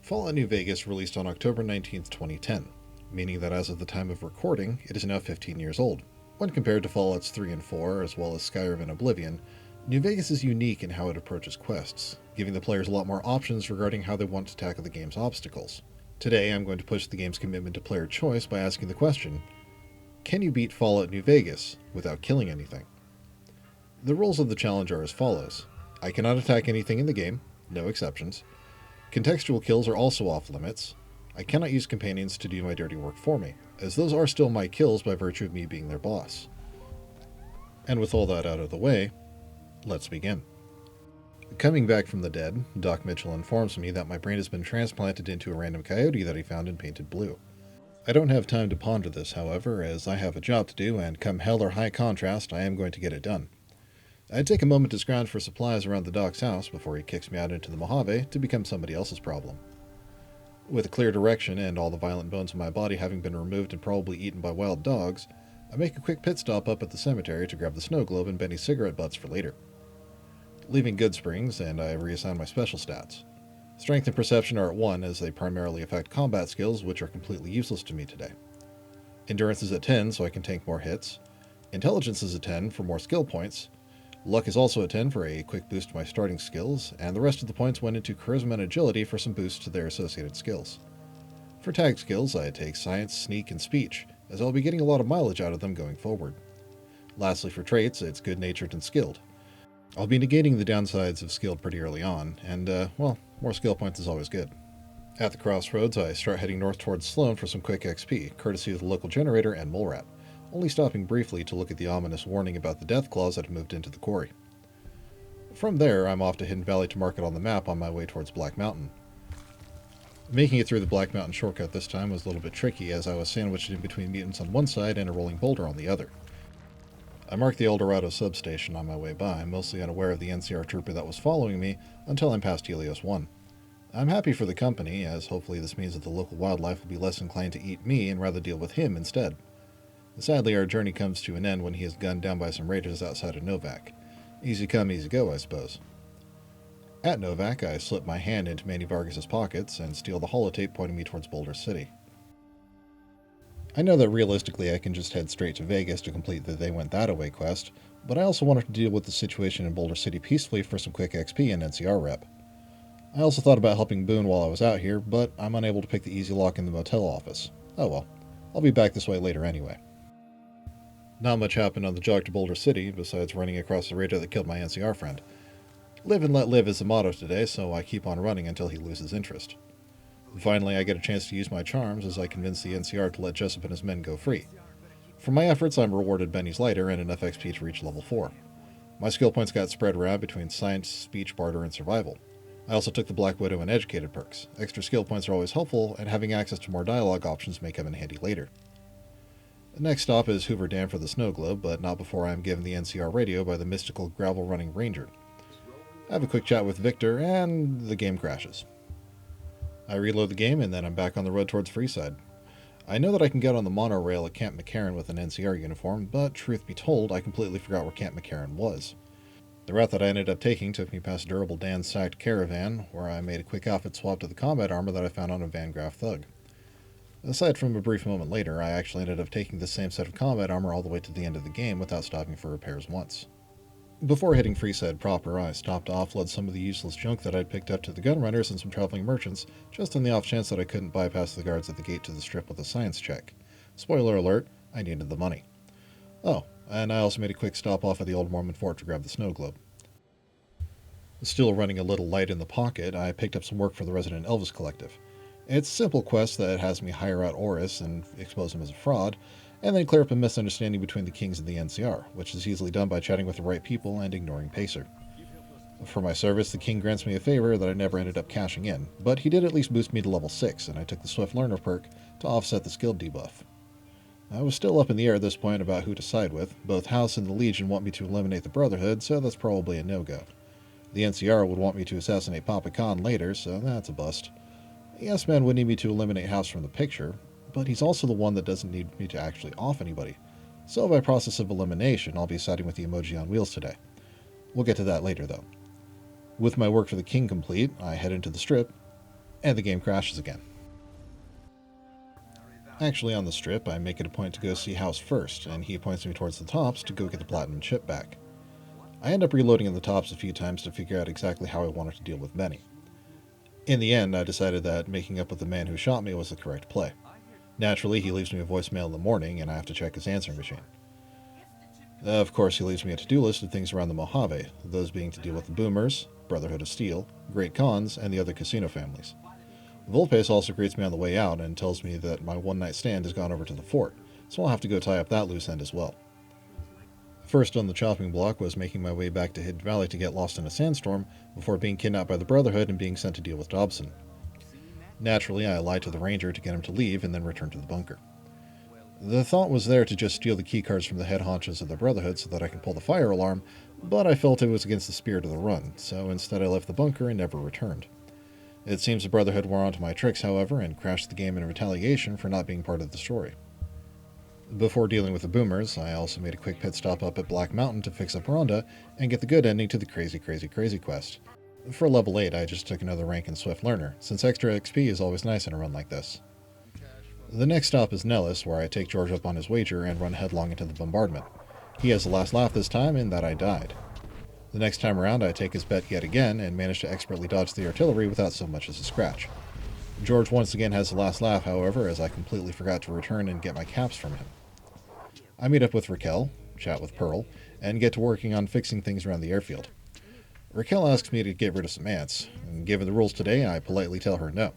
Fallout New Vegas released on October 19th, 2010, meaning that as of the time of recording, it is now 15 years old. When compared to Fallouts 3 and 4, as well as Skyrim and Oblivion, New Vegas is unique in how it approaches quests, giving the players a lot more options regarding how they want to tackle the game's obstacles. Today, I'm going to push the game's commitment to player choice by asking the question, can you beat Fallout New Vegas without killing anything? The rules of the challenge are as follows. I cannot attack anything in the game, no exceptions. Contextual kills are also off limits. I cannot use companions to do my dirty work for me, as those are still my kills by virtue of me being their boss. And with all that out of the way, let's begin. Coming back from the dead, Doc Mitchell informs me that my brain has been transplanted into a random coyote that he found and painted blue. I don't have time to ponder this, however, as I have a job to do, and come hell or high contrast, I am going to get it done. I take a moment to scrounge for supplies around the Doc's house before he kicks me out into the Mojave to become somebody else's problem. With a clear direction and all the violent bones of my body having been removed and probably eaten by wild dogs, I make a quick pit stop up at the cemetery to grab the snow globe and Benny's cigarette butts for later. Leaving Goodsprings, and I reassign my special stats. Strength and Perception are at 1 as they primarily affect combat skills, which are completely useless to me today. Endurance is at 10 so I can tank more hits. Intelligence is at 10 for more skill points. Luck is also at 10 for a quick boost to my starting skills, and the rest of the points went into Charisma and Agility for some boosts to their associated skills. For tag skills, I take Science, Sneak, and Speech, as I'll be getting a lot of mileage out of them going forward. Lastly, for traits, it's Good-Natured and Skilled. I'll be negating the downsides of Skilled pretty early on, and, more skill points is always good. At the crossroads, I start heading north towards Sloan for some quick XP, courtesy of the local generator and mole rat, only stopping briefly to look at the ominous warning about the death claws that had moved into the quarry. From there, I'm off to Hidden Valley to mark it on the map on my way towards Black Mountain. Making it through the Black Mountain shortcut this time was a little bit tricky, as I was sandwiched in between mutants on one side and a rolling boulder on the other. I marked the El Dorado substation on my way by, mostly unaware of the NCR trooper that was following me until I'm past Helios 1. I'm happy for the company, as hopefully this means that the local wildlife will be less inclined to eat me and rather deal with him instead. Sadly, our journey comes to an end when he is gunned down by some raiders outside of Novak. Easy come, easy go, I suppose. At Novak, I slip my hand into Manny Vargas's pockets and steal the holotape pointing me towards Boulder City. I know that realistically I can just head straight to Vegas to complete the They Went That Away quest, but I also wanted to deal with the situation in Boulder City peacefully for some quick XP and NCR rep. I also thought about helping Boone while I was out here, but I'm unable to pick the easy lock in the motel office. Oh well, I'll be back this way later anyway. Not much happened on the jog to Boulder City, besides running across the raider that killed my NCR friend. Live and let live is the motto today, so I keep on running until he loses interest. Finally, I get a chance to use my charms as I convince the NCR to let Jessup and his men go free. For my efforts, I'm rewarded Benny's lighter and enough XP to reach level 4. My skill points got spread around between Science, Speech, Barter, and Survival. I also took the Black Widow and Educated perks. Extra skill points are always helpful, and having access to more dialogue options may come in handy later. The next stop is Hoover Dam for the snow globe, but not before I am given the NCR radio by the mystical gravel-running ranger. I have a quick chat with Victor, and the game crashes. I reload the game, and then I'm back on the road towards Freeside. I know that I can get on the monorail at Camp McCarran with an NCR uniform, but truth be told, I completely forgot where Camp McCarran was. The route that I ended up taking took me past Durable Dan's sacked caravan, where I made a quick outfit swap to the combat armor that I found on a Van Graff thug. Aside from a brief moment later, I actually ended up taking the same set of combat armor all the way to the end of the game without stopping for repairs once. Before hitting Freeside proper, I stopped to offload some of the useless junk that I'd picked up to the gunrunners and some traveling merchants, just on the off chance that I couldn't bypass the guards at the gate to the strip with a science check. Spoiler alert, I needed the money. Oh, and I also made a quick stop off at the old Mormon fort to grab the snow globe. Still running a little light in the pocket, I picked up some work for the Resident Elvis Collective. It's a simple quest that has me hire out Oris and expose him as a fraud, and then clear up a misunderstanding between the Kings and the NCR, which is easily done by chatting with the right people and ignoring Pacer. For my service, the King grants me a favor that I never ended up cashing in, but he did at least boost me to level 6, and I took the Swift Learner perk to offset the skill debuff. I was still up in the air at this point about who to side with. Both House and the Legion want me to eliminate the Brotherhood, so that's probably a no-go. The NCR would want me to assassinate Papa Khan later, so that's a bust. Yes Man would need me to eliminate House from the picture, but he's also the one that doesn't need me to actually off anybody. So by process of elimination, I'll be siding with the emoji on wheels today. We'll get to that later though. With my work for the King complete, I head into the strip, and the game crashes again. Actually, on the strip, I make it a point to go see House first, and he points me towards the tops to go get the platinum chip back. I end up reloading in the tops a few times to figure out exactly how I wanted to deal with Benny. In the end, I decided that making up with the man who shot me was the correct play. Naturally, he leaves me a voicemail in the morning, and I have to check his answering machine. Of course, he leaves me a to-do list of things around the Mojave, those being to deal with the Boomers, Brotherhood of Steel, Great Khans, and the other casino families. Volpes also greets me on the way out and tells me that my one-night stand has gone over to the fort, so I'll have to go tie up that loose end as well. First on the chopping block was making my way back to Hidden Valley to get lost in a sandstorm before being kidnapped by the Brotherhood and being sent to deal with Dobson. Naturally, I lied to the ranger to get him to leave and then return to the bunker. The thought was there to just steal the keycards from the head honchos of the Brotherhood so that I can pull the fire alarm, but I felt it was against the spirit of the run, so instead I left the bunker and never returned. It seems the Brotherhood wore onto my tricks, however, and crashed the game in retaliation for not being part of the story. Before dealing with the Boomers, I also made a quick pit stop up at Black Mountain to fix up Rhonda and get the good ending to the Crazy Crazy Crazy quest. For level 8, I just took another rank in Swift Learner, since extra XP is always nice in a run like this. The next stop is Nellis, where I take George up on his wager and run headlong into the bombardment. He has the last laugh this time, in that I died. The next time around, I take his bet yet again and manage to expertly dodge the artillery without so much as a scratch. George once again has the last laugh, however, as I completely forgot to return and get my caps from him. I meet up with Raquel, chat with Pearl, and get to working on fixing things around the airfield. Raquel asks me to get rid of some ants, and given the rules today, I politely tell her no.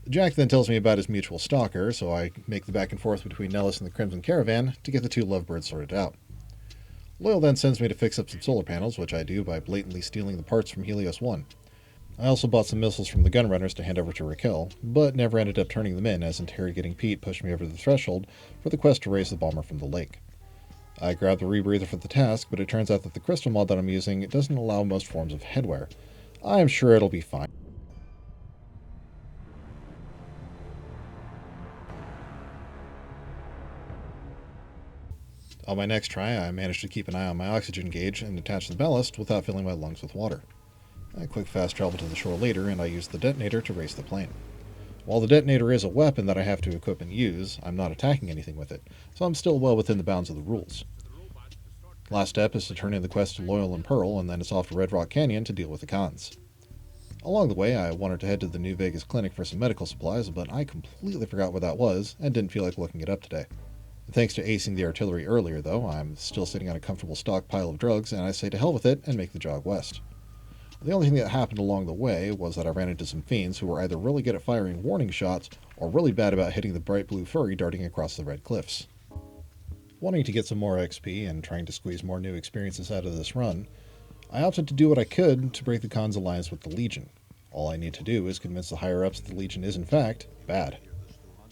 Jack then tells me about his mutual stalker, so I make the back and forth between Nellis and the Crimson Caravan to get the two lovebirds sorted out. Loyal then sends me to fix up some solar panels, which I do by blatantly stealing the parts from Helios 1. I also bought some missiles from the gunrunners to hand over to Raquel, but never ended up turning them in as interrogating Pete pushed me over the threshold for the quest to raise the bomber from the lake. I grabbed the rebreather for the task, but it turns out that the crystal mod that I'm using doesn't allow most forms of headwear. I'm sure it'll be fine. On my next try, I managed to keep an eye on my oxygen gauge and attach the ballast without filling my lungs with water. I quick fast travel to the shore later, and I use the detonator to race the plane. While the detonator is a weapon that I have to equip and use, I'm not attacking anything with it, so I'm still well within the bounds of the rules. Last step is to turn in the quest to Loyal and Pearl, and then it's off to Red Rock Canyon to deal with the cons. Along the way, I wanted to head to the New Vegas clinic for some medical supplies, but I completely forgot what that was, and didn't feel like looking it up today. Thanks to acing the artillery earlier, though, I'm still sitting on a comfortable stockpile of drugs, and I say to hell with it and make the jog west. The only thing that happened along the way was that I ran into some fiends who were either really good at firing warning shots or really bad about hitting the bright blue furry darting across the red cliffs. Wanting to get some more XP and trying to squeeze more new experiences out of this run, I opted to do what I could to break the Khan's alliance with the Legion. All I need to do is convince the higher-ups that the Legion is in fact bad.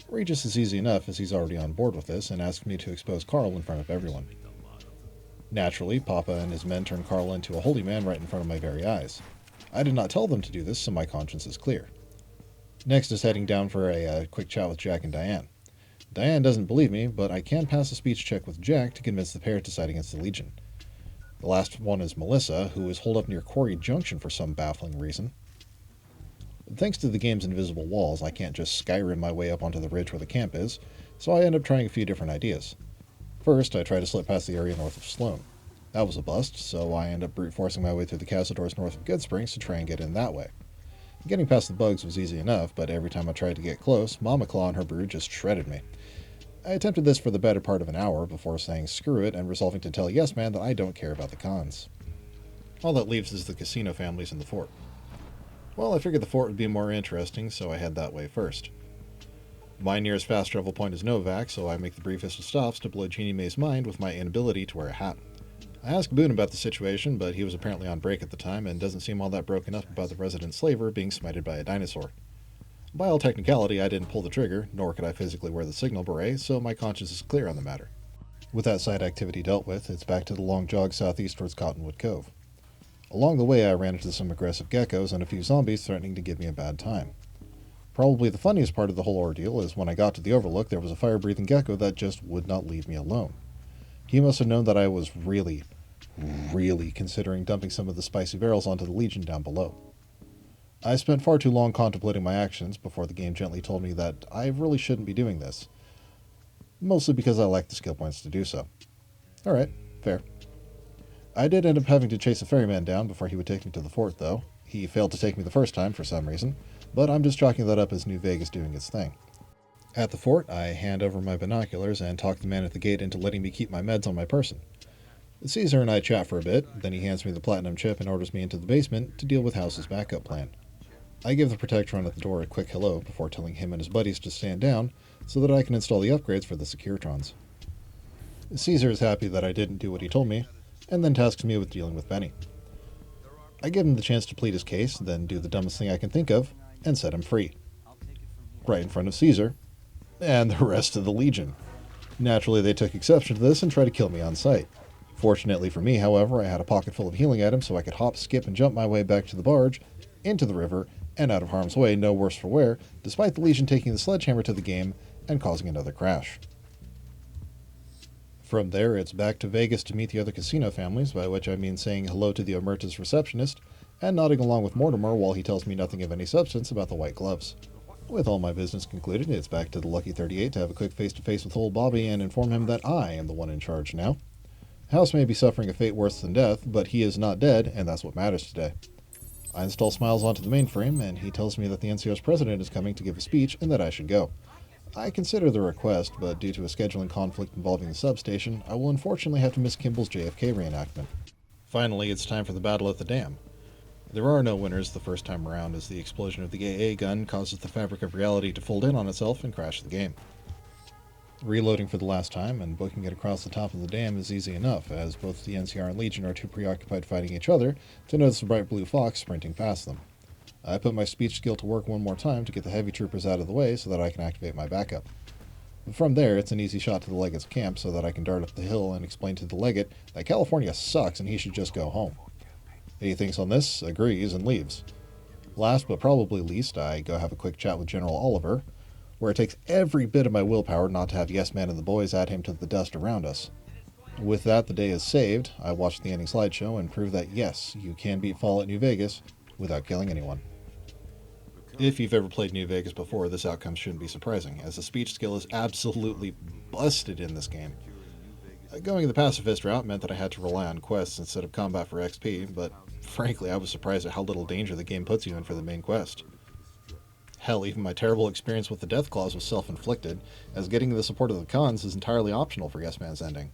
Regis is easy enough as he's already on board with this and asks me to expose Carl in front of everyone. Naturally, Papa and his men turn Carl into a holy man right in front of my very eyes. I did not tell them to do this, so my conscience is clear. Next is heading down for a quick chat with Jack and Diane. Diane doesn't believe me, but I can pass a speech check with Jack to convince the pair to side against the Legion. The last one is Melissa, who is holed up near Quarry Junction for some baffling reason. Thanks to the game's invisible walls, I can't just Skyrim my way up onto the ridge where the camp is, so I end up trying a few different ideas. First, I try to slip past the area north of Sloan. That was a bust, so I end up brute forcing my way through the Castledores north of Goodsprings to try and get in that way. Getting past the bugs was easy enough, but every time I tried to get close, Mama Claw and her brood just shredded me. I attempted this for the better part of an hour before saying screw it and resolving to tell Yes Man that I don't care about the cons. All that leaves is the casino families in the fort. Well, I figured the fort would be more interesting, so I head that way first. My nearest fast travel point is Novak, so I make the briefest of stops to blow Jeannie Mae's mind with my inability to wear a hat. I asked Boone about the situation, but he was apparently on break at the time and doesn't seem all that broken up about the resident slaver being smited by a dinosaur. By all technicality, I didn't pull the trigger, nor could I physically wear the signal beret, so my conscience is clear on the matter. With that side activity dealt with, it's back to the long jog southeast towards Cottonwood Cove. Along the way, I ran into some aggressive geckos and a few zombies threatening to give me a bad time. Probably the funniest part of the whole ordeal is when I got to the Overlook, there was a fire-breathing gecko that just would not leave me alone. He must have known that I was really considering dumping some of the spicy barrels onto the Legion down below. I spent far too long contemplating my actions before the game gently told me that I really shouldn't be doing this, mostly because I lacked the skill points to do so. Alright, fair. I did end up having to chase a ferryman down before he would take me to the fort, though. He failed to take me the first time for some reason, but I'm just chalking that up as New Vegas doing its thing. At the fort, I hand over my binoculars and talk the man at the gate into letting me keep my meds on my person. Caesar and I chat for a bit, then he hands me the platinum chip and orders me into the basement to deal with House's backup plan. I give the Protectron at the door a quick hello before telling him and his buddies to stand down so that I can install the upgrades for the Securitrons. Caesar is happy that I didn't do what he told me, and then tasks me with dealing with Benny. I give him the chance to plead his case, then do the dumbest thing I can think of, and set him free. Right in front of Caesar, and the rest of the Legion. Naturally, they took exception to this and tried to kill me on sight. Fortunately for me, however, I had a pocket full of healing items so I could hop, skip, and jump my way back to the barge, into the river, and out of harm's way, no worse for wear, despite the Legion taking the sledgehammer to the game and causing another crash. From there, it's back to Vegas to meet the other casino families, by which I mean saying hello to the Omerta's receptionist, and nodding along with Mortimer while he tells me nothing of any substance about the white gloves. With all my business concluded, it's back to the Lucky 38 to have a quick face-to-face with old Bobby and inform him that I am the one in charge now. House may be suffering a fate worse than death, but he is not dead, and that's what matters today. I install Smiles onto the mainframe, and he tells me that the NCO's president is coming to give a speech and that I should go. I consider the request, but due to a scheduling conflict involving the substation, I will unfortunately have to miss Kimball's JFK reenactment. Finally, it's time for the battle at the dam. There are no winners the first time around, as the explosion of the AA gun causes the fabric of reality to fold in on itself and crash the game. Reloading for the last time and booking it across the top of the dam is easy enough, as both the NCR and Legion are too preoccupied fighting each other to notice the bright blue fox sprinting past them. I put my speech skill to work one more time to get the heavy troopers out of the way so that I can activate my backup. From there, it's an easy shot to the Legate's camp so that I can dart up the hill and explain to the Legate that California sucks and he should just go home. He thinks on this, agrees, and leaves. Last but probably least, I go have a quick chat with General Oliver, where it takes every bit of my willpower not to have Yes Man and the boys add him to the dust around us. With that, the day is saved. I watch the ending slideshow and prove that yes, you can beat Fallout New Vegas without killing anyone. If you've ever played New Vegas before, this outcome shouldn't be surprising, as the speech skill is absolutely busted in this game. Going the pacifist route meant that I had to rely on quests instead of combat for XP, but frankly I was surprised at how little danger the game puts you in for the main quest. Hell, even my terrible experience with the death clause was self-inflicted, as getting the support of the cons is entirely optional for Yes Man's ending.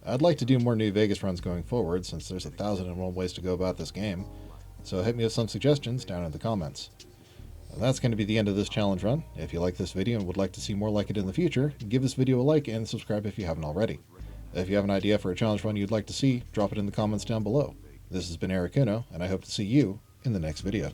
I'd like to do more New Vegas runs going forward, since there's 1,001 ways to go about this game, so hit me with some suggestions down in the comments. That's going to be the end of this challenge run. If you like this video and would like to see more like it in the future, give this video a like and subscribe if you haven't already. If you have an idea for a challenge run you'd like to see, drop it in the comments down below. This has been Eric Uno, and I hope to see you in the next video.